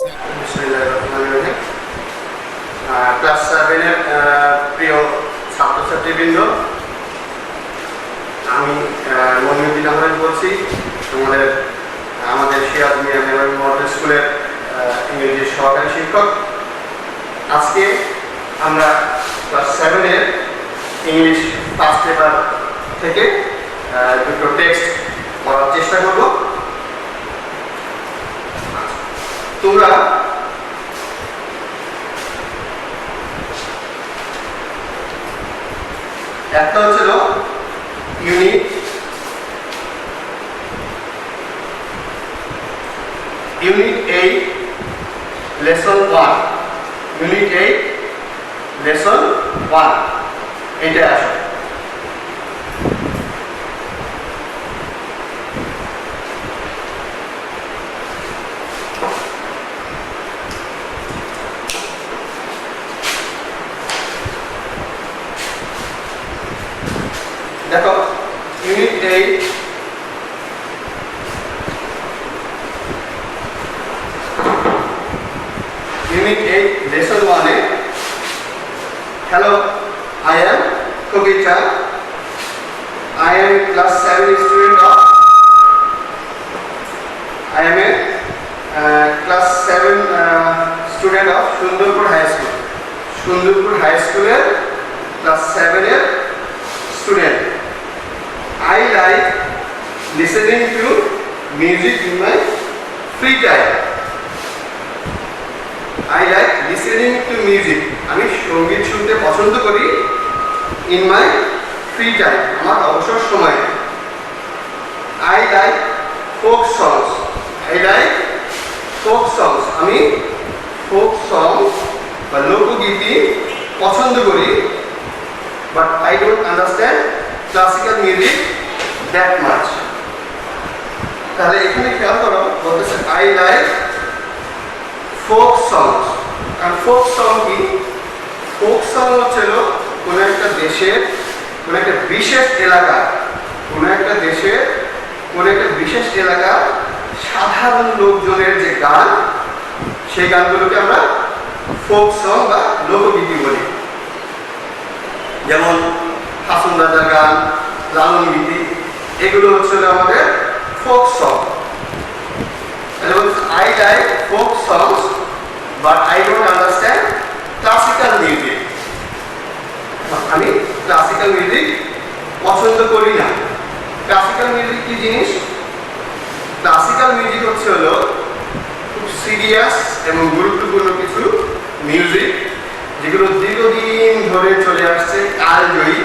বিসমিল্লাহিররহমানিররহিম। Class 7 এর প্রিয় ছাত্রছাত্রীবৃন্দ, আমি মনিউদ্দিন আহমেদ বলছি। আমাদের সিরাজ মিয়া মেমোরিয়াল মডেল স্কুলের ইংরেজির সহকারী শিক্ষক। আজকে আমরা ক্লাস 7 এর ইংলিশ ফার্স্ট পেপার থেকে দুটো টেক্সট পড়ার চেষ্টা করব। তোমরা একটা হচ্ছিল ইউনিট 8 লেসন 1, ইউনিট 8 লেসন 1 এটা আসে। দেখো unit 8 lesson 1 A hello, I am Kogita. I am class 7 student of class 7 student of Sundarpur High School. Sundarpur High School এর class 7 এর student. I like listening to music in my free time. I like listening to music. আমি সঙ্গীত শুনতে পছন্দ করি in my free time, আমার অবসর সময়ে। I like folk songs. আমি folk songs বা লোকগীতি পছন্দ করি, but I don't understand classical music that much. তাহলে এখানে খেয়াল করো, বলতেছে I like folk songs. R folk song কি? folk song হচ্ছিল কোনো একটা দেশের, কোনো একটা বিশেষ এলাকা, কোনো একটা দেশের, কোনো একটা বিশেষ এলাকা সাধারণ লোকজনের যে গান, সেই গানগুলোকে আমরা folk song বা লোকগীতি বলি। যেমন হাসন রাজার গান, লালন গীতি, এগুলো হচ্ছিল আমাদের folk song. I like folk songs, but I don't understand classical music. আমি ক্লাসিক্যাল মিউজিক পছন্দ করি না। ক্লাসিক্যাল মিউজিক কি জিনিস? ক্লাসিক্যাল মিউজিক হচ্ছে হলো খুব সিরিয়াস এবং গুরুত্বপূর্ণ কিছু মিউজিক, যেগুলো দীর্ঘদিন ধরে চলে আসছে, কালজয়ী,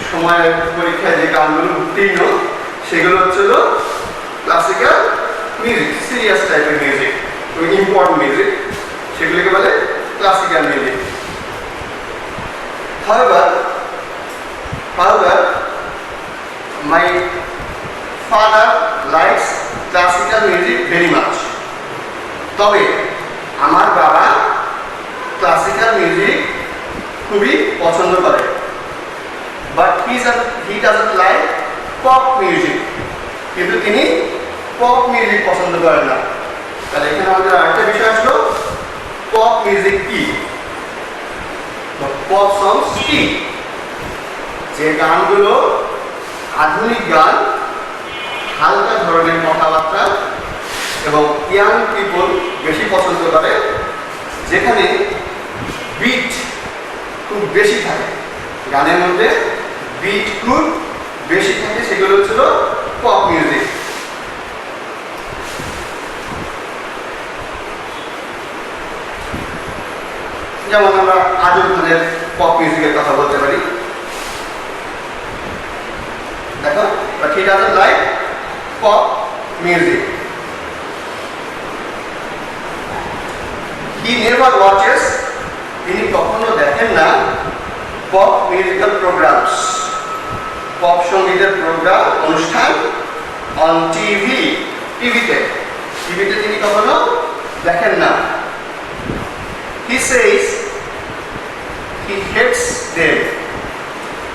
সময়ের পরীক্ষায় যে গানগুলো উত্তীর্ণ, সেগুলো হচ্ছে হলো ক্লাসিক্যাল মিউজিক। সিরিয়াস টাইপের মিউজিক, ইম্পর্টেন্ট মিউজিক, সেগুলোকে বলে classical music. However, my father likes classical music very much. তবে আমার বাবা ক্লাসিক্যাল মিউজিক খুবই পছন্দ করে, but he doesn't like pop music. কিন্তু তিনি পপ মিউজিক পছন্দ করেন না। তাহলে এখানে আমাদের আরেকটা বিষয় আসলো, পপ মিউজিক কি? পপ সংস কি? যে গানগুলো আধুনিক গান, হালকা ধরনের কথাবার্তা এবং ইয়াং পিপল বেশি পছন্দ করে, যেখানে বিট খুব বেশি থাকে, গানের মধ্যে বিট খুব বেশি থাকে, সেগুলো হচ্ছিল পপ মিউজিক। যেমন আমরা আজব খানের পপ মিউজিকের কথা বলতে পারি। দেখো, but he doesn't like pop music. He never watches, তিনি কখনো দেখেন না পপ মিউজিক্যাল প্রোগ্রামস, পপ সঙ্গীতের প্রোগ্রাম, অনুষ্ঠান অন টিভিতে তিনি কখনো দেখেন না। He says he hates them.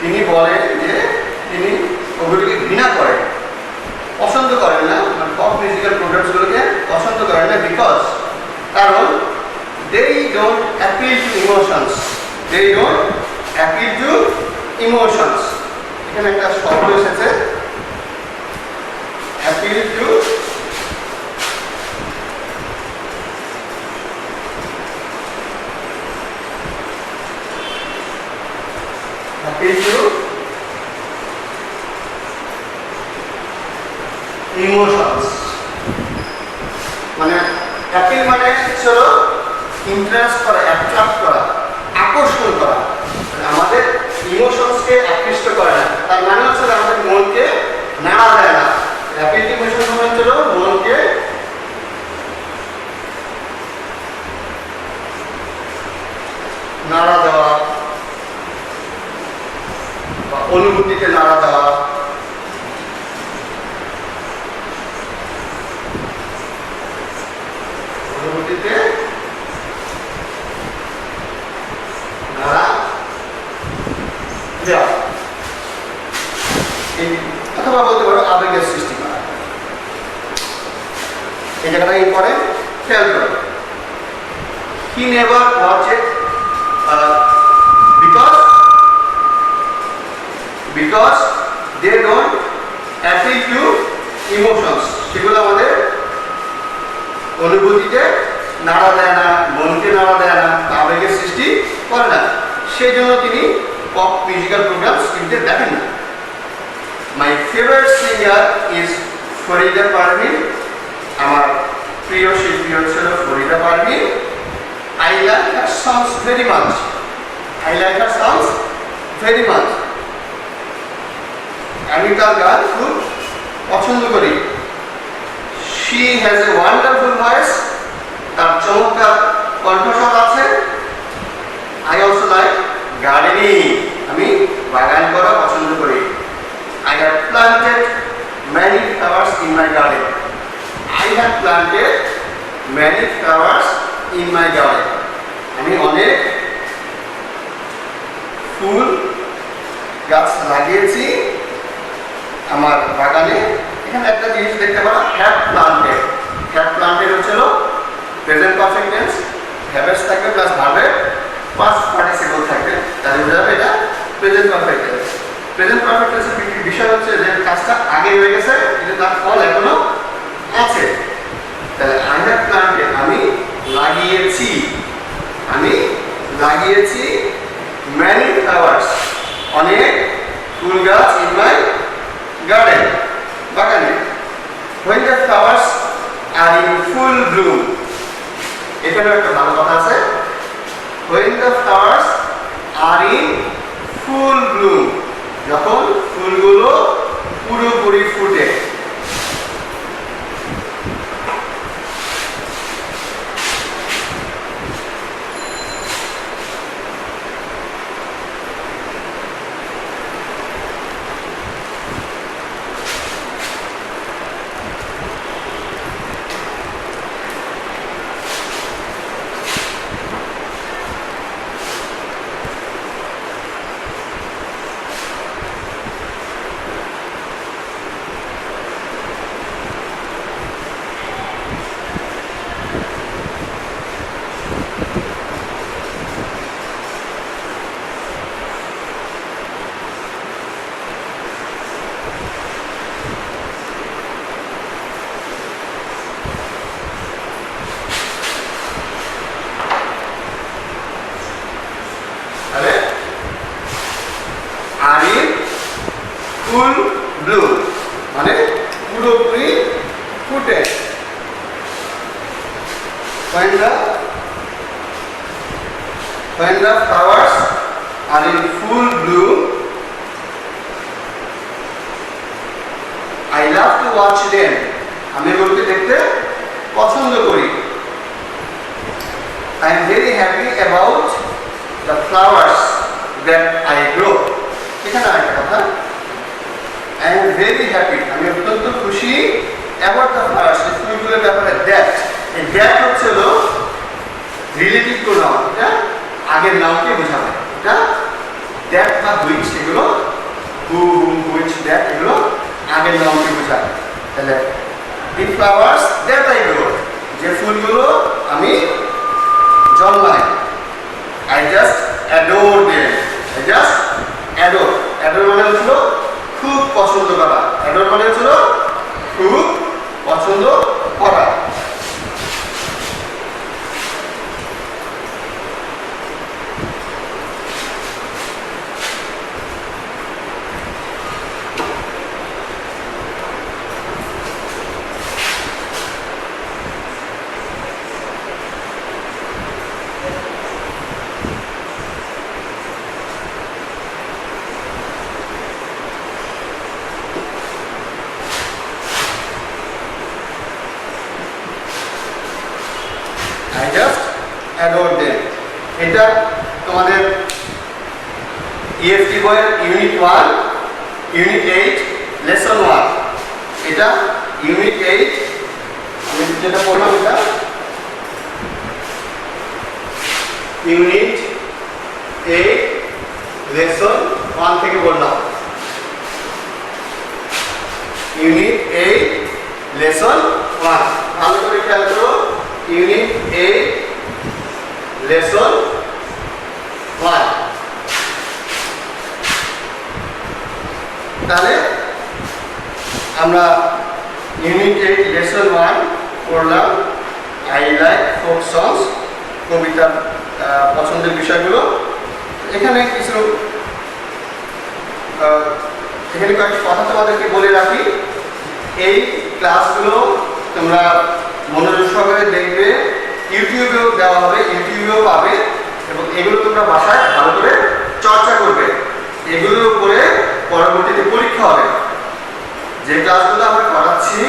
তিনি বলেন যে তিনি ওগুলিকে ঘৃণা করেন, পছন্দ করেন না, পপ মিউজিক্যাল প্রোগ্রামসগুলোকে পছন্দ করেন না, বিকজ কারণ appeal to emotions. They don't appeal to emotions. এখানে একটা শব্দ এসেছে appeal to ইমোশনস মানে অ্যাপিল মানে হচ্ছে ইন্টারেস্ট করা, অ্যাট্রাক্ট করা, আকর্ষণ করা, আমাদের ইমোশনসকে আকৃষ্ট করে না। তার মানে হচ্ছে আমাদের মনকে নাড়া দেয় না। অ্যাপিল টু ইমোশন মানে হচ্ছে মনকে নাড়া দেওয়া বা অনুভূতিকে নাড়া দেওয়া। অনুভূতিতে নাড়া দেওয়া, অথবা বলতে পারো আবেগের সৃষ্টি করা। এই জায়গাটা ইম্পর্টেন্ট, খেয়াল করো। He never watched it because they don't appeal to emotions. সেগুলো আমাদের অনুভূতিতে নাড়া দেয় না, মনকে নাড়া দেয় না, আবেগের সৃষ্টি করে না। সেই জন্য তিনি পপ মিউজিক্যাল প্রোগ্রাম টিভিতে দেখেন না। My favourite singer is Farida Parveen. আমার প্রিয় শিল্পী হচ্ছিল Farida Parvin. I like her songs very much. I like her songs very much. আমি তার গান খুব পছন্দ করি। She has a wonderful voice. তার চমৎকার কণ্ঠস্বর আছে। I also like gardening. আমি বাগান করা পছন্দ করি। I have planted many flowers in my garden. I have planted many flowers in my garden. আমি অনেক ফুল গাছ লাগিয়েছি আমার বাগানে। এখানে একটা জিনিস দেখতে পারো, হ্যাভ প্লান্টেড। হ্যাভ প্লান্টেড হচ্ছিল প্রেজেন্ট পারফেক্ট টেন্স, হ্যাভেস থাকবে প্লাস ভার্বের পাস্ট পার্টিসিপল থাকবে, তাহলে বোঝা যাবে এটা present perfect tense. Present perfect টেন্সের বিষয় হচ্ছে যে কাজটা আগে হয়ে গেছে, কিন্তু তার ফল এখনো আছে। তাহলে আই হ্যাভ প্লান্টেড আমি লাগিয়েছি, আমি লাগিয়েছি many flowers অনেক ফুল গাছ in my garden বাগানে। when the flowers are in full bloom, এখানেও একটা ভালো কথা আছে, when the flowers are in full bloom, যখন ফুলগুলো পুরোপুরি ফুটে। ফুল ব্লু মানে পুরোপুরি ফুটে। when the flowers are in full bloom, I love to watch them. আমি এগুলোকে দেখতে পছন্দ করি। I am very happy about the flowers that I grow. এখানে আরেকটা কথা, I am very happy, আমি অত্যন্ত খুশি about the flowers, ফুলগুলোর ব্যাপারে। that হচ্ছে রিলেটিভ প্রোনাউন, এটা আগের নামকে বোঝাবে। এটা that বা which, এগুলো who, whom, which, that এগুলো আগের নামকে বোঝায়। তাহলে the flowers that I grow, যে ফুলগুলো আমি জন্মাই, I just adore them. I just adore. Adore মানে হলো খুব পছন্দ করা। Adore মানে হলো খুব পছন্দ করা। I just adore them. এটা তোমাদের EFT বইয়ের ইউনিট 1 ইউনিট 8 লেসন 1 এটা ইউনিট 8 আমি যেটা পড়লাম এটা ইউনিট 8 লেসন 1 থেকে বললাম ইউনিট 8 লেসন 1 ভালো করে খেয়াল করো ইউনিট 8 লেসন 1 তাহলে আমরা ইউনিট 8 লেসন 1 পড়লাম আই লাইক ফোক সংস কবিতার পছন্দের বিষয়গুলো এখানে কিছু কয়েকটি কথা তোমাদেরকে বলে রাখি এই ক্লাসগুলো তোমরা মনোযোগ সহকারে দেখবে ইউটিউবেও দেওয়া হবে ইউটিউবেও পাবে এবং এগুলো তোমরা বাসায় ভালো করে চর্চা করবে এগুলোর উপরে পরবর্তীতে পরীক্ষা হবে যে ক্লাসগুলো আমরা করাচ্ছি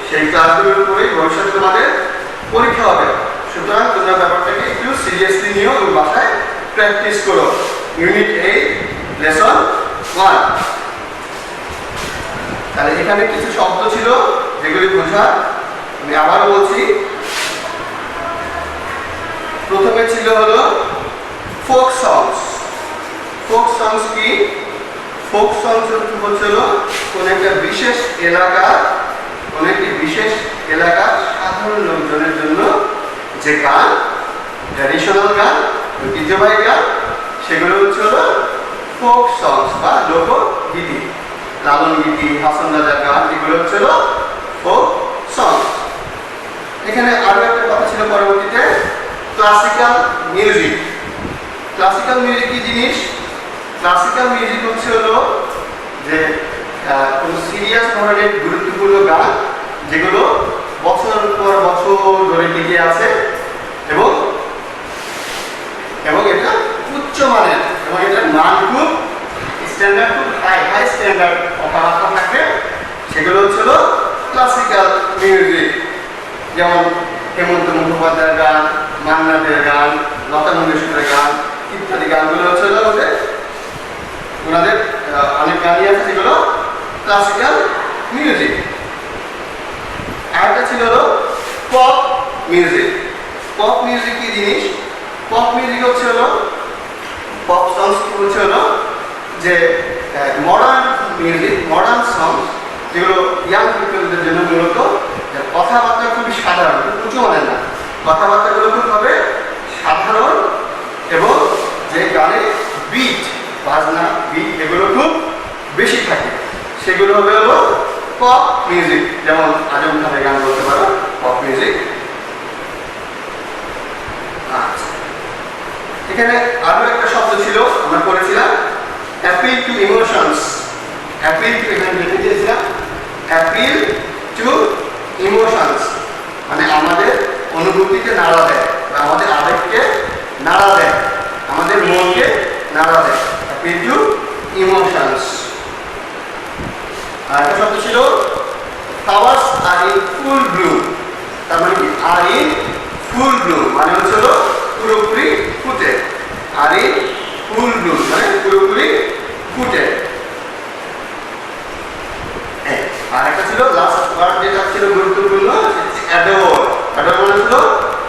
সেই ক্লাসগুলোর উপরে ভবিষ্যতে তোমাদের পরীক্ষা হবে সুতরাং তোমরা ব্যাপারটাকে একটু সিরিয়াসলি নিও এবং বাসায় প্র্যাকটিস করো ইউনিট 8 লেসন 1 তাহলে এখানে কিছু শব্দ ছিল যেগুলি বোঝা আমি আবার বলছি প্রথমে ছিল হলো ফোক সংস কি ফোক সংস হচ্ছিল কোন একটা বিশেষ এলাকার সাধারণ লোকজনের জন্য যে গান ট্র্যাডিশনাল গান ঐতিহ্যবাহী গান সেগুলো হচ্ছিল ফোক সংস বা লোকগীতি লালন গীতি হাসন রাজার গান এগুলো হচ্ছিল ফোক সংস এখানে আরো একটা কথা ছিল পরবর্তীতে ক্লাসিক্যাল মিউজিক কি জিনিস ক্লাসিক্যাল মিউজিক হচ্ছে হলো যে কোন সিরিয়াস ধরনের গুরুত্বপূর্ণ গান যেগুলো বছর পর বছর ধরে টিকে আছে এবং এটা উচ্চ মানের এবং এটার মান খুব স্ট্যান্ডার্ড খুব হাই স্ট্যান্ডার্ড কথাবার্তা থাকবে সেগুলো হচ্ছিল ক্লাসিক্যাল মিউজিক যেমন হেমন্ত মুখোপাধ্যায়ের গান মান্না দের গান লতা মঙ্গেশকরের গান ইত্যাদি গানগুলো হচ্ছে ওনাদের অনেক গানই আছে যেগুলো ক্লাসিক্যাল মিউজিক আরেকটা ছিল হলো পপ মিউজিক কি জিনিস পপ মিউজিক হচ্ছে হলো পপ সংস হচ্ছে হলো যে মডার্ন মিউজিক মডার্ন সংস যেগুলো ইয়াং পিপলদের জন্য মূলত কথাবার্তা খুবই সাধারণ উঁচু মানের না কথাবার্তাগুলো খুব হবে সাধারণ এবং যে গানে বিট বাজনা বিট এগুলো খুব বেশি থাকে সেগুলো হবে হলো পপ মিউজিক যেমন আজম খানের গান বলতে পারো পপ মিউজিক আচ্ছা এখানে আরো একটা শব্দ ছিল আমরা পড়েছিলাম appeal two emotions appeal two এখানে লিখে দিয়েছিলাম অ্যাপিল টু ইমোশনস মানে আমাদের অনুভূতিকে নাড়া দেয় বা আমাদের আবেগকে নাড়া দেয় আমাদের মনকে নাড়া দেয় অ্যাপিল টু ইমোশনস আর একটা শব্দ ছিল flowers are in full bloom তার মানে কি আর ইন ফুল ব্লুম মানে হচ্ছিল পুরোপুরি ফুটে আর ইন ফুল ব্লুম মানে পুরোপুরি ফুটে আর একটা ছিল লাস্ট ওয়ার্ড যেটা ছিল গুরুত্বপূর্ণ অ্যাডোর মানে ছিল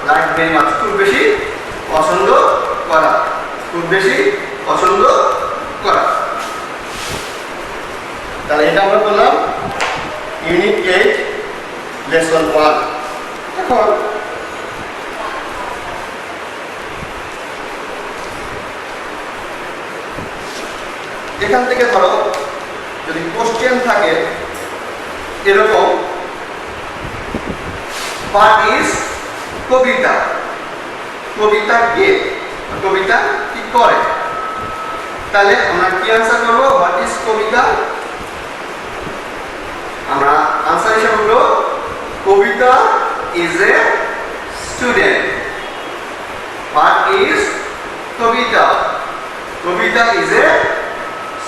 লাইক ভেরি মাচ খুব বেশি পছন্দ করা তাহলে এটা আমরা বললাম ইউনিট 8 লেসন 1 এখন এখান থেকে ধরো যদি কোশ্চেন থাকে এরকম, হোয়াট ইজ কবিতা, কবিতা কে, কবিতা কি করে, তাহলে আমরা কি আনসার করব? হোয়াট ইজ কবিতা, আমরা আনসার হিসেবে বলবো Kabita is a student. What is Kabita, Kabita is a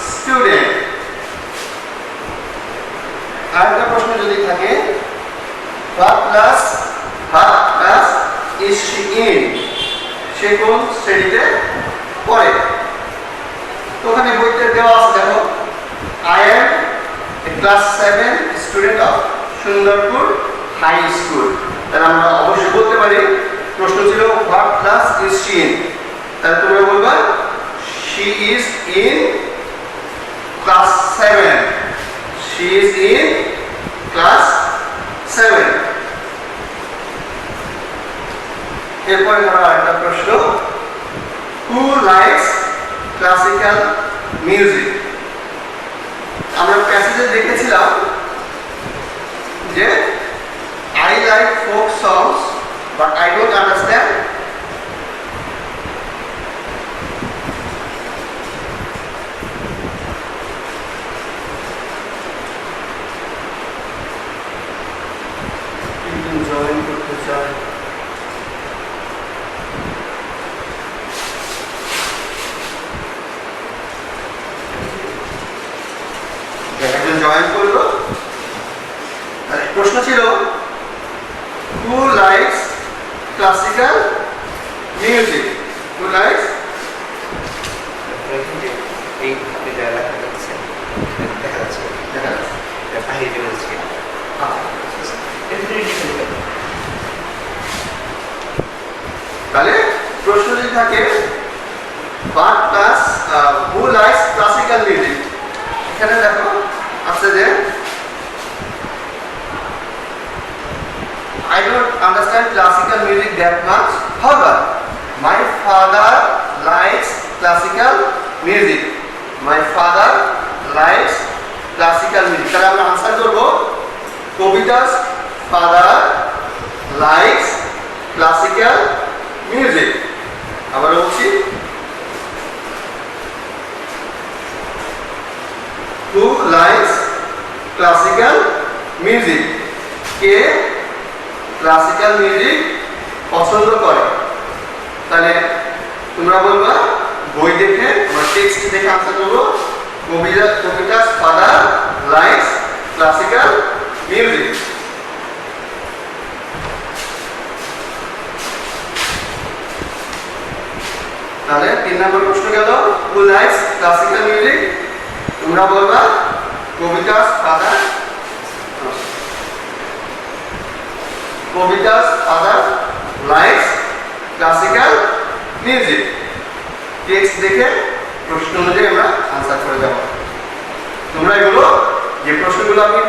student. আরেকটা প্রশ্ন যদি থাকে, what class is she in, সে কোন শ্রেণীতে পড়ে, তো ওখানে বইতে দেওয়া আছে দেখো, I am a class 7 student of Sundarpur high school. তাহলে আমরা অবশ্যই বলতে পারি, প্রশ্ন ছিল what class is she in, তাহলে তোমরা বলবা she is in class 7, she is in class 7। এরপরে ধরো আরেকটা প্রশ্ন, who likes classical music, আমরা প্যাসেজে দেখেছিলাম যে I like folk songs but I don't understand join করতে চাই, একজন জয়েন করলো। প্রশ্ন ছিল who likes classical music, who likes, এই এটা দেখা যাচ্ছে, দেখা যাচ্ছে, দেখা যাচ্ছে, এটা বাহিরে রয়েছে। তাহলে প্রশ্ন যদি থাকে what class who likes classical music, এখানে দেখো আছে যে I don't understand classical music that much, however my father likes classical music, my father likes classical music। তাহলে আমরা আনসার করব কবিতা's father likes classical music। আবার বলছি, who likes classical music, K classical music পছন্দ করে, তাহলে তোমরা বলবা বই দেখে, আমরা টেক্সট দেখে আনসার করব কবিতা's father likes classical music। তাহলে 3 নম্বর প্রশ্ন গেল who likes classical music, তোমরা বলবা কবিতা's father likes classical music। Text দেখে প্রশ্ন অনুযায়ী আমরা আনসার করে দেব। তোমরা এগুলো যে প্রশ্নগুলো আমি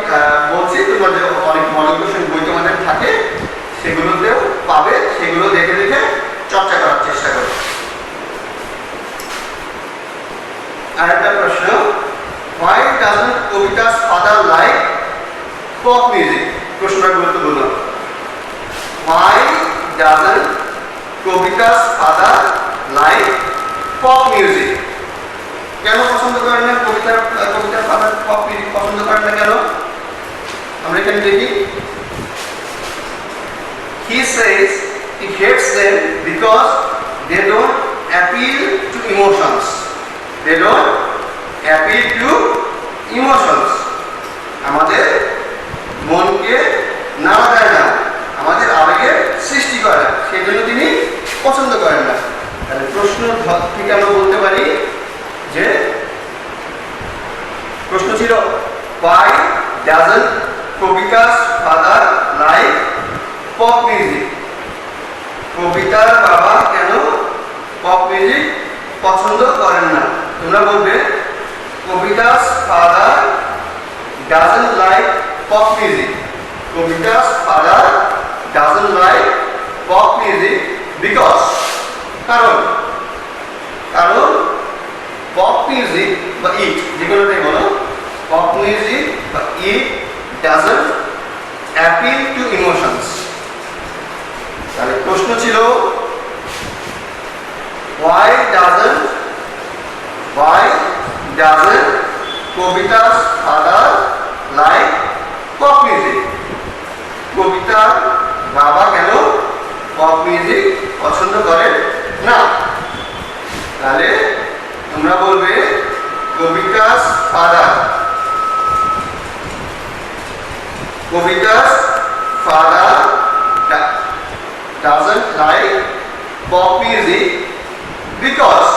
বলছি, তোমরা যে অনেক মডেল কোশ্চেন বই তোমাদের থাকে সেগুলোতেও পাবে, সেগুলো দেখে দেখে চর্চা করার চেষ্টা করো। আরেকটা প্রশ্ন, why doesn't কবিতা's father like pop music, প্রশ্নটা গুরুত্বপূর্ণ। why doesn't কবিতা's father like pop music, কেন পছন্দ করেন না কবিতার ফাদার পপ মিউজিক পছন্দ করেন না কেন? আমরা এখানে দেখি, he says he hates them because they don't appeal to emotions, they don't appeal to emotions, আমাদের মনকে নাড়া দেয় না, আমাদের আবেগের সৃষ্টি করে না, সেই জন্য তিনি পছন্দ করেন না। তাহলে প্রশ্ন থেকে আমরা বলতে পারি যে প্রশ্ন ছিল why doesn't কবিতা's father like pop music, কবিতার বাবা কেন পপ মিউজিক পছন্দ করেন না? তোমরা বলবে কবিতা's father doesn't like pop music, কবিতা's father doesn't like pop music because কারণ পপ মিউজিক বা ইট যে কোনোটাই বলো, পপ মিউজিক বা it doesn't appeal two emotions. তাহলে প্রশ্ন ছিল why doesn't Kobita's father like pop music? কবিতার বাবা কেন পপ মিউজিক পছন্দ করেন না? তাহলে তোমরা বলবে কবিতা's father doesn't like pop music because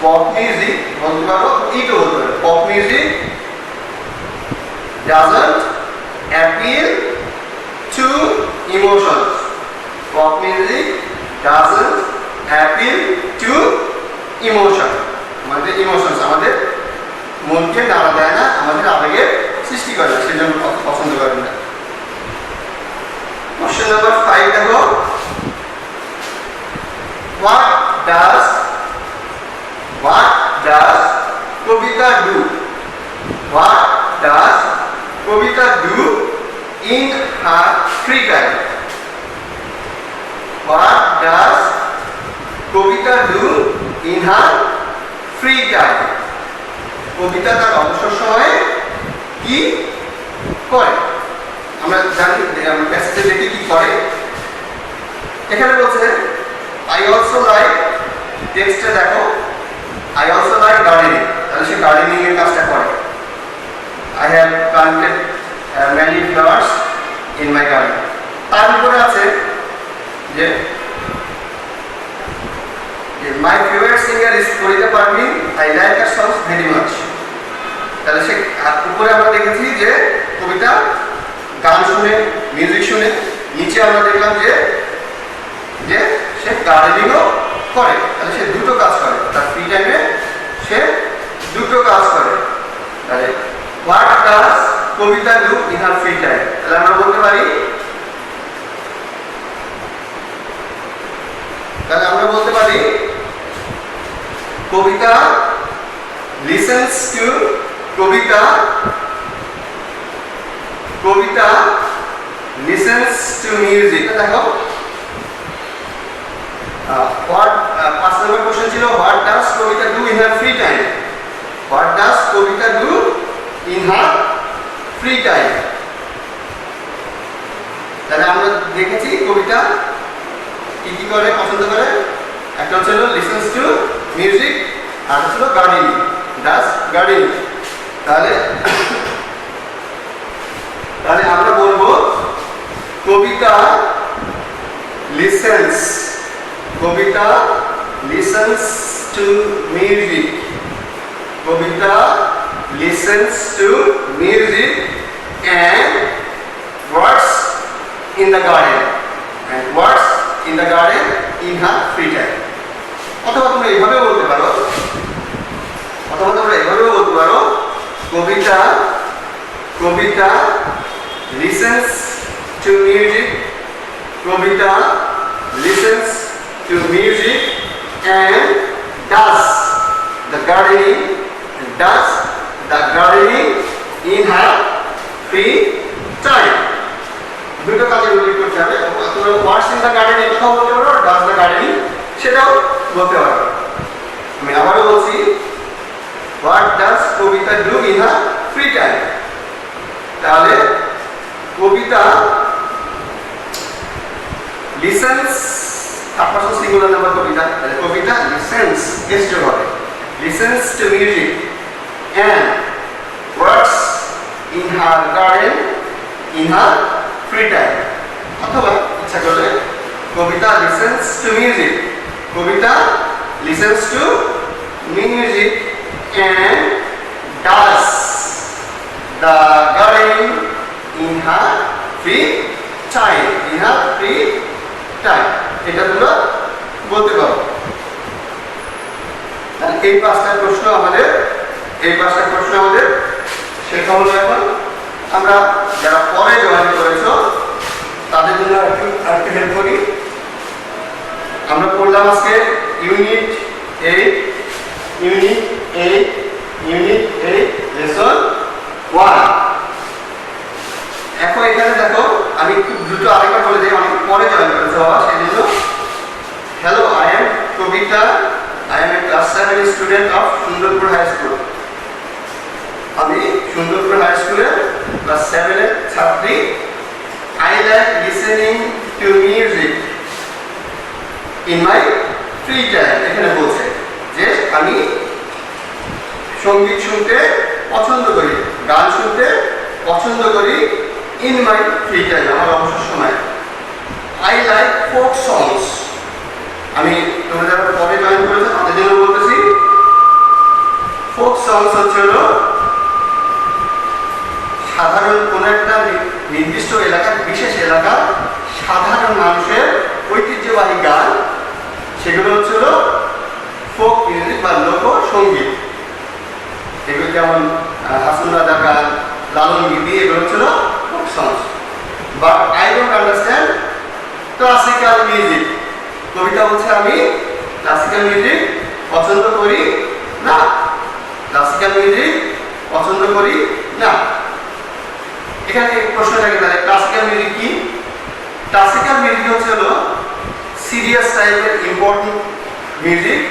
pop music বলতে পারো, ইটো বলতে পারো, pop music doesn't appeal to emotions. Pop music doesn't appeal to emotion. আমাদের ইমোশনস, আমাদের মনকে নাড়া দেয় না, আমাদের আবেগের সৃষ্টি করে না, সেজন্য পছন্দ করেন না। কোশ্চেন নাম্বার 5 দেখো, what does Kobita do? What does Kobita do in her free time? What does Kobita do in her free time? কবিতা তার অবসর সময়ে কি করে? আমরা জানি, আমরা প্যাসেজে দেখি কি করে। এখানে বলছে I also like, টেক্সটে দেখো I also like gardening, তাহলে সে গার্ডেনিং এর কাজটা করে। I have planted many flowers in my garden. তার উপরে আছে যে my favorite singer is Korita Parveen, I like her songs very much. তাহলে সে উপরে আমরা দেখেছি যে কবিতা গান শুনে, মিউজিক শুনে, নিচে আমরা দেখলাম যে সে গার্ডেনিংও করে। তাহলে সে দুটো কাজ করে, তার ফ্রি টাইমে সে দুটো কাজ করে। তাহলে what does Kabita do in her free time? তাহলে আমরা বলতে পারি, Kabita listens to Kabita listens to music. দেখো পাঁচ নম্বর কোশ্চেন ছিল what does Kabita do in her free time? What does Kabita do in her free time? তাহলে আমরা দেখেছি কবিতা কি কি করে, পছন্দ করে। একটা ছিল লিসেন্স টু মিউজিক, আর ছিল গার্ডেনিং, ডাজ গার্ডেনিং। তাহলে আমরা বলবো Kabita listens to music, Kabita listens to music and works in the garden in her free time. অথবা তোমরা এইভাবেও বলতে পারো, কবিতা listens to music and does the gardening in her free time. দুটো কাজের উল্লেখ করতে হবে। তোমরা ওয়ার্কস ইন দ্য গার্ডেন এটাও বলতে পারো, ডাজ দ্য গার্ডেনিং সেটাও বলতে পারো। আমি আবারও বলছি, what does Kabita do in her free time? তাহলে কবিতা লিসেন্স, আপনার সিঙ্গুলার নাম্বার কবিতা, তাহলে কবিতা লিসেন্স গেস্ট যোগ হবে, listens to music and works in her garden in her free time. অথবা ইচ্ছা করলে কবিতা listens to music and does the gardening in her free time. এটা তোমরা বলতে পারো। তাহলে এই পাঁচটা প্রশ্ন আমাদের শেখা হলো। এখন আমরা যারা পরে জয়েন করেছো তাদের জন্য একটু হেল্প করি। আমরা পড়লাম আজকে ইউনিট 8 এখন এখানে দেখো আমি খুব দ্রুত আরেকবার বলে দিই, অনেক পরে জয়েন করেছে বাবা, সেই জন্য hello, I am Kabita, I am a class 7 student of Sundarpur high school. আমি সুন্দরপুর হাই স্কুলের ক্লাস 7 এর ছাত্রী। I like listening to music in my free time. এখানে বলছে যে আমি সঙ্গীত শুনতে পছন্দ করি, গান শুনতে পছন্দ করি ইন মাই ফ্রি টাইম, আমার অবসর সময়। আই লাইক ফোক সংস। আমি তোমরা যারা পরে জয়েন করেছো তাদের জন্য বলতেছি, ফোক সংস হচ্ছে হলো সাধারণ কোনো একটা নির্দিষ্ট এলাকার, বিশেষ এলাকার সাধারণ মানুষের ঐতিহ্যবাহী গান, সেগুলো হচ্ছে হলো ফোক মিউজিক বা লোকসঙ্গীত। এগুলো যেমন হাসন রাজার গান, লালন গীতি, এগুলো হচ্ছিল folk songs. But I don't understand classical music. Kabita বলছে আমি ক্লাসিক্যাল মিউজিক পছন্দ করি না, ক্লাসিক্যাল মিউজিক পছন্দ করি না। এখানে প্রশ্ন থাকে তাহলে ক্লাসিক্যাল মিউজিক কি? ক্লাসিক্যাল মিউজিক হচ্ছে হলো সিরিয়াস টাইপের ইম্পর্টেন্ট মিউজিক,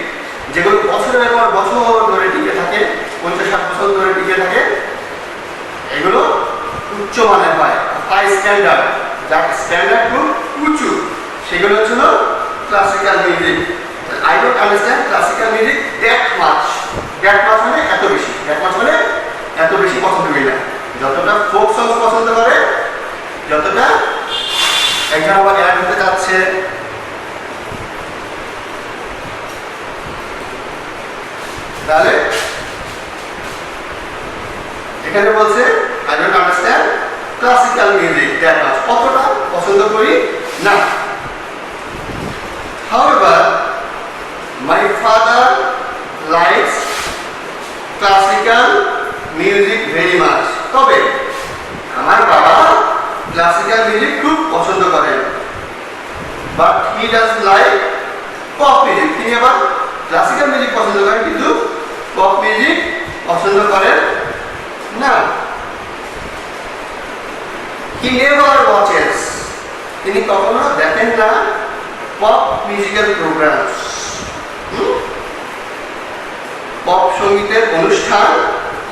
যেগুলো বছরের পর বছর ধরে টিকে থাকে, 50-60 বছর ধরে টিকে থাকে। এগুলো উচ্চমানের হয়, হাই স্ট্যান্ডার্ড, যার স্ট্যান্ডার্ড খুব উঁচু, সেগুলো হচ্ছিল classical music. I don't understand classical music that much. That much মানে এত বেশি, দ্যাট মাচ মানে এত বেশি পছন্দ করি না। যতটা ফোক সংস পছন্দ করে, যতটা একজন আবার অ্যাড হতে যাচ্ছে, তাহলে এখানে বলছে I don't understand classical music that much, কতটা পছন্দ করি না। However, my father likes classical music very much. তবে আমার বাবা ক্লাসিক্যাল মিউজিক খুব পছন্দ করেন। But he does like pop music. তিনি আবার ক্লাসিক্যাল মিউজিক পছন্দ করেন, কিন্তু পপ মিউজিক পছন্দ করেন না। He never watches. তিনি কখনো দেখেন না পপ মিউজিক্যাল প্রোগ্রামস, পপ সঙ্গীতের অনুষ্ঠান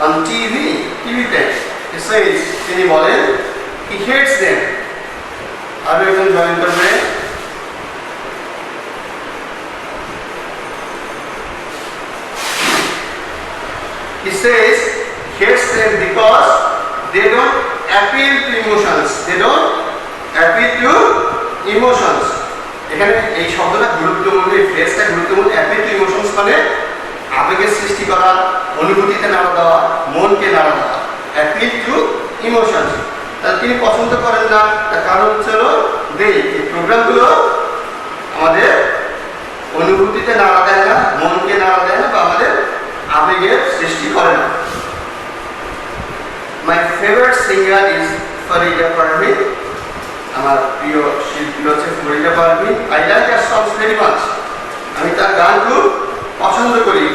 অন টিভিতে। তিনি বলেন he hates them. আরো একজন জয়েন করবে। He says hates them because they don't appeal to emotions. They don't appeal to emotions. এখানে এই শব্দটা গুরুত্বপূর্ণ, এই ফ্রেজটা গুরুত্বপূর্ণ। অ্যাপিল টু ইমোশনস মানে আবেগের সৃষ্টি করা, অনুভূতিতে নাড়া দেওয়া, মনকে নাড়া দেওয়া। অ্যাপিল টু ইমোশনস, তাহলে তিনি পছন্দ করেন না। তার কারণ হচ্ছে হলো এই প্রোগ্রামগুলো আমাদের অনুভূতিতে নাড়া দেয় না, মনকে নাড়া দেয় না, বা আমাদের আবেগের সৃষ্টি করে না। My favourite singer is Farida Parveen. আমার প্রিয় শিল্পী হচ্ছে Farida Parveen. I like her songs very much. আমি তার গান খুব পছন্দ করি।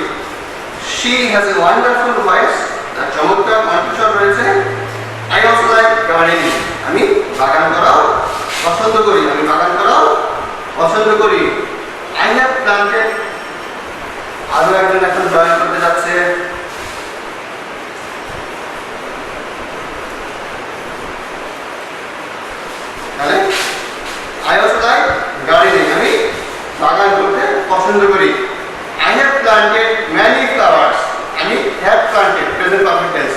She has a wonderful voice. তার চমৎকার কণ্ঠস্বর রয়েছে। I also like gardening. আমি বাগান করাও পছন্দ করি। পছন্দ করি। I have planted. আরো একজন এখন জয়েন করতে যাচ্ছে। I also like gardening. আমি বাগান করতে পছন্দ করি। I have planted many flowers. আমি have planted present perfect tense.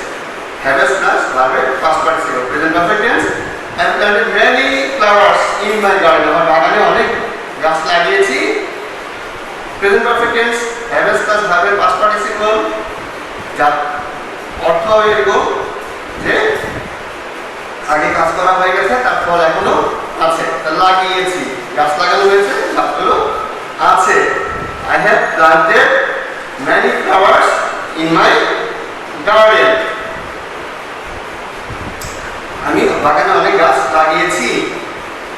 Have is plus verb past participle present perfect tense. I have planted many flowers in my garden. আমার বাগানে অনেক গাছ লাগিয়েছি। Present perfect tense have is plus verb past participle, যার অর্থ এরকম যে আগে কাজ করা হয়ে গেছে, তার ফল এখনো আছে। লাগিয়েছি, গাছ লাগানো হয়েছে, গাছগুলো আছে। I have planted many flowers in my garden. আমি বাগানে অনেক গাছ লাগিয়েছি।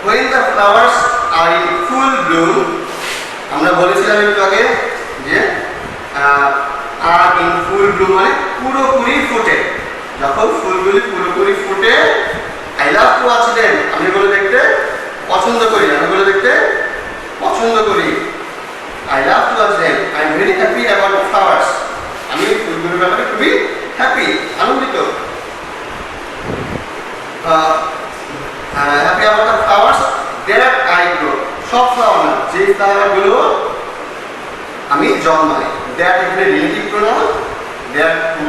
When the flowers are in full bloom, আমরা বলেছিলাম একটু আগে যে are in full bloom মানে পুরোপুরি ফুটে। যখন ফুলগুলি পুরোপুরি ফুটে, I love happy about the flowers that I grow. সব ফ্লাওয়ার না, যে ফ্লাওয়ারগুলো আমি জন্মাই। দ্যাট এখানে relative pronoun, that who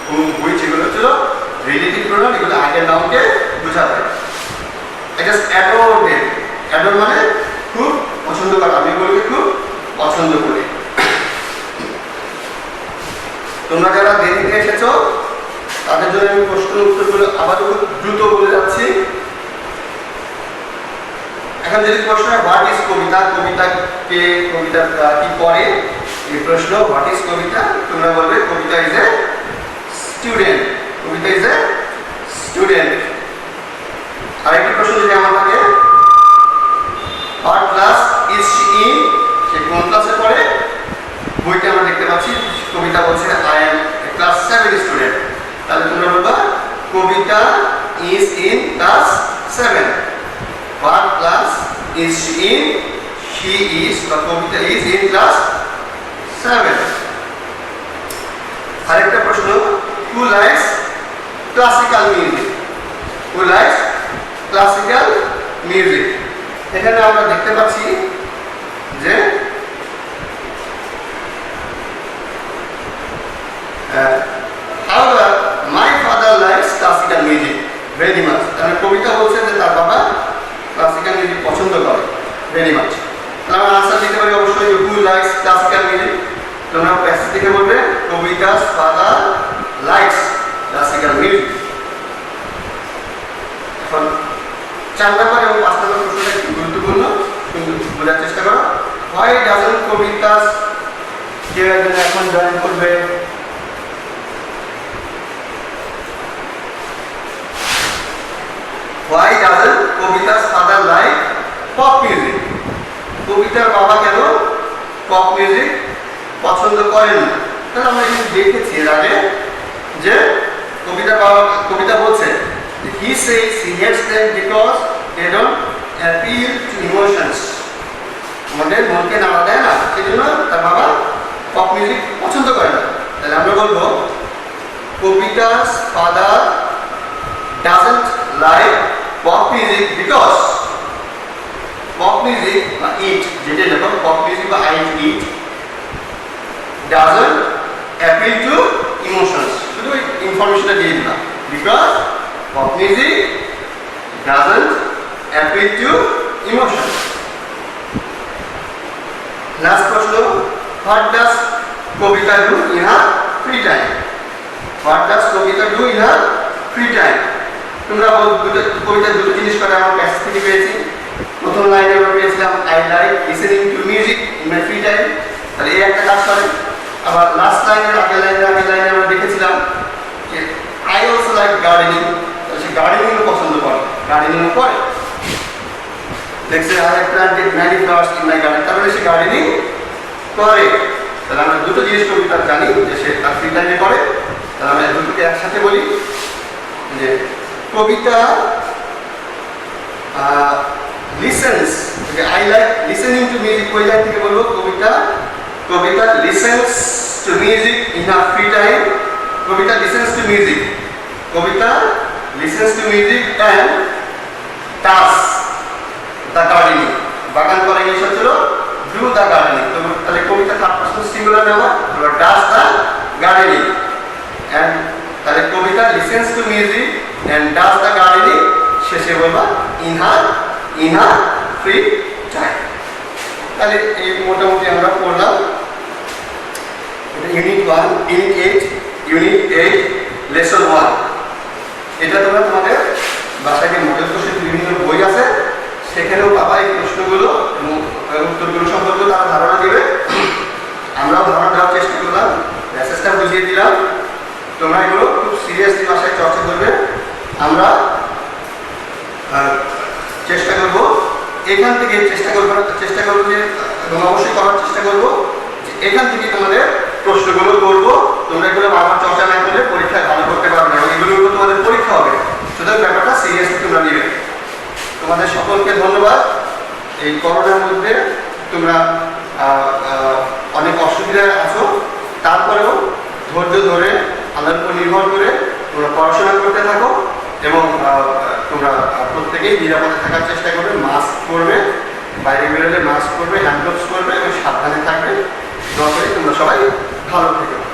hmm which এগুলো হচ্ছিল রিলেটিভ প্রোনাউন, এগুলো আগের নাউনকে বোঝাবে। এটা অ্যাডোর দেম, অ্যাডোর মানে খুব পছন্দ করা, আমি এগুলোকে খুব পছন্দ করি। তোমরা যারা দেরিতে এসেছো তাদের জন্য আমি প্রশ্নের উত্তরগুলো আবার দ্রুত বলে যাচ্ছি। এখন যদি প্রশ্ন হয় হোয়াট ইজ কবিতা, কবিতাকে কবিতা কি করে, এই প্রশ্ন হোয়াট ইজ কবিতা, তোমরা বলবে Kabita is a student, Kabita is a student. আরেকটি প্রশ্ন যদি আমার থাকে what class is she in, সে কোন ক্লাসে পড়ে, বইতে আমরা দেখতে পাচ্ছি কবিতা বলছে আই এম ক্লাস 7 স্টুডেন্ট, তাহলে তোমরা বলবা Kabita is in class 7। What class is she in? She is, বা কবিতা is in class 7. আরেকটা প্রশ্ন, who likes classical music? Who likes classical music? এখানে আমরা দেখতে পাচ্ছি যে however my father likes classical music very much. তাহলে কবিতা বলছে যে তার বাবা ক্লাসিক্যাল মিউজিক পছন্দ করে ভেরি মাচ। তাহলে আমরা আনসার দিতে পারি অবশ্যই হু লাইকস ক্লাসিক্যাল মিউজিক। তোমরা প্যাসেজ থেকে বলবে কবিতাস ফাদার লাইকস ক্লাসিক্যাল মিউজিক। এখন 4 নম্বর এবং 5 নম্বর প্রশ্নটা একটু গুরুত্বপূর্ণ, কিন্তু বোঝার চেষ্টা করো। হোয়াই ডাজন্ট কবিতাস, কেউ একজন এখন জয়েন করবে। Why doesn't কবিতা's father like pop music? কবিতার বাবা কেন পপ মিউজিক পছন্দ করেন না? তাহলে আমরা এখানে দেখেছি এর আগে যে কবিতার বাবা, কবিতা বলছে he says he hates them because they don't appeal to emotions. আমাদের মনকে নাড়া দেয় না, সেজন্য তার বাবা পপ মিউজিক পছন্দ করে না। তাহলে আমরা বলবো কবিতা's father doesn't like pop music because pop music বা it, যেটা দেখো pop music বা it doesn't appeal to emotions, শুধু ইনফরমেশনটা দিয়ে দিলাম, because pop music doesn't appeal to emotions. Last প্রশ্ন, what does Kabita do in her free time? What does Kabita do in her free time? তোমরা কবিতা দুটো জিনিস করে আমার কাছ থেকে পেয়েছি। প্রথম লাইনে আমরা পেয়েছিলাম I like listening to music in my free time, তাহলে এই একটা কাজ করে। আবার লাস্ট লাইনের আগের লাইনে আমরা দেখেছিলাম যে আই অলসো লাইক গার্ডেনিং, তাহলে সে গার্ডেনিংও পছন্দ করে, গার্ডেনিংও করে। দেখছে I have planted many flowers in my garden, তাহলে সে গার্ডেনিং করে। তাহলে আমরা দুটো জিনিস কবিতা জানি যে সে তার ফ্রি টাইমে করে। তাহলে আমরা দুটোকে একসাথে বলি যে Kabita listens, I like listening to music, ওই লাইন থেকে বলবো Kabita listens to music in her free time. Kabita listens to music, Kabita listens to music and does the gardening, বাগান করা ইংলিশ হচ্ছিল ডু দ্য গার্ডেনিং। তাহলে কবিতা থার্ড পারসন সিঙ্গুলার নেওয়া, এবার ডাস the gardening. And তাহলে Kabita listens to music and does the gardening, শেষে বলবা in her free time। তাহলে এই মোটামুটি আমরা পড়লাম ইউনিট 1, ইউনিট 8 লেসন 1। এটা তোমরা তোমাদের বাসায় যে মডেল কোর্সের বিভিন্ন বই আছে সেখানেও পাবা এই প্রশ্নগুলো এবং উত্তরগুলো সম্পর্কে তারা ধারণা দেবে। আমরাও ধারণা দেওয়ার চেষ্টা করলাম, মেসেজটা বুঝিয়ে দিলাম। তোমরা এগুলো খুব সিরিয়াসলি বাসায় চর্চা করবে। আমরা চেষ্টা করব এখান থেকে চেষ্টা করবো যে এবং অবশ্যই করার চেষ্টা করব যে এখান থেকে তোমাদের প্রশ্নগুলো করবো। তোমরা এগুলো বারবার চর্চা না করলে পরীক্ষায় ভালো করতে পারবে না, এগুলোর উপর তোমাদের পরীক্ষা হবে, সুতরাং ব্যাপারটা সিরিয়াসলি তোমরা নেবে। তোমাদের সকলকে ধন্যবাদ। এই করোনার মধ্যে তোমরা অনেক অসুবিধায় আছো, তারপরেও ধৈর্য ধরে আল্লাহর উপর নির্ভর করে তোমরা পড়াশোনা করতে থাকো এবং তোমরা প্রত্যেকেই নিরাপদে থাকার চেষ্টা করবে, মাস্ক পরবে, বাইরে বেরোলে মাস্ক পরবে, হ্যান্ড গ্লাভস পরবে এবং সাবধানে থাকবে। দয়া করে তোমরা সবাই ভালো থেকো।